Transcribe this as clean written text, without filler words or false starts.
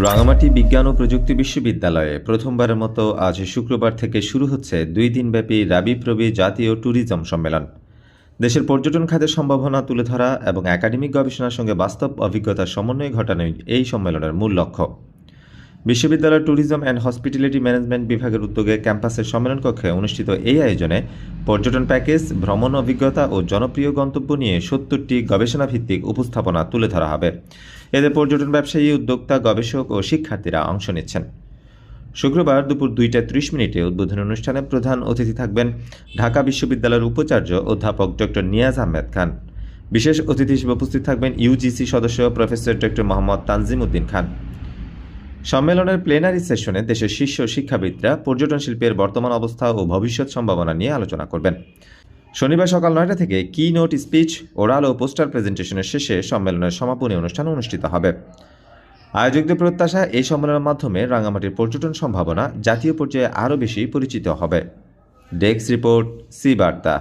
রাঙামাটি বিজ্ঞান ও প্রযুক্তি বিশ্ববিদ্যালয়ে প্রথমবারের মতো আজ শুক্রবার থেকে শুরু হচ্ছে 2 দিনব্যাপী রাবিপ্রবি জাতীয় ট্যুরিজম সম্মেলন। দেশের পর্যটন খাতের সম্ভাবনা তুলে ধরা এবং একাডেমিক গবেষণার সঙ্গে বাস্তব অভিজ্ঞতার সমন্বয় ঘটানোই এই সম্মেলনের মূল লক্ষ্য। বিশ্ববিদ্যালয়ের ট্যুরিজম অ্যান্ড হসপিটালিটি ম্যানেজমেন্ট বিভাগের উদ্যোগে ক্যাম্পাসের সম্মেলন কক্ষে অনুষ্ঠিত এই আয়োজনে পর্যটন প্যাকেজ, ভ্রমণ অভিজ্ঞতা ও জনপ্রিয় গন্তব্য নিয়ে 70টি গবেষণাভিত্তিক উপস্থাপনা তুলে ধরা হবে। এতে পর্যটন ব্যবসায়ী, উদ্যোক্তা, গবেষক ও শিক্ষার্থীরা অংশ নিচ্ছেন। শুক্রবার দুপুর 2:30 উদ্বোধনী অনুষ্ঠানে প্রধান অতিথি থাকবেন ঢাকা বিশ্ববিদ্যালয়ের উপাচার্য অধ্যাপক ডক্টর নিয়াজ আহমেদ খান। বিশেষ অতিথি হিসেবে উপস্থিত থাকবেন ইউজিসি সদস্য প্রফেসর ডক্টর মোহাম্মদ তানজিম উদ্দিন খান। সম্মেলনের প্লেনারি সেশনে দেশের শীর্ষ শিক্ষাবিদরা পর্যটন শিল্পের বর্তমান অবস্থা ও ভবিষ্যৎ সম্ভাবনা নিয়ে আলোচনা করবেন। শনিবার সকাল 9টা থেকে কি নোট স্পিচ, ওরাল ও পোস্টার প্রেজেন্টেশনের শেষে সম্মেলনের সমাপনী অনুষ্ঠান অনুষ্ঠিত হবে। আয়োজকদের প্রত্যাশা, এই সম্মেলনের মাধ্যমে রাঙামাটির পর্যটন সম্ভাবনা জাতীয় পর্যায়ে আরও বেশি পরিচিত হবে। ডেস্ক রিপোর্ট, সি বার্তা।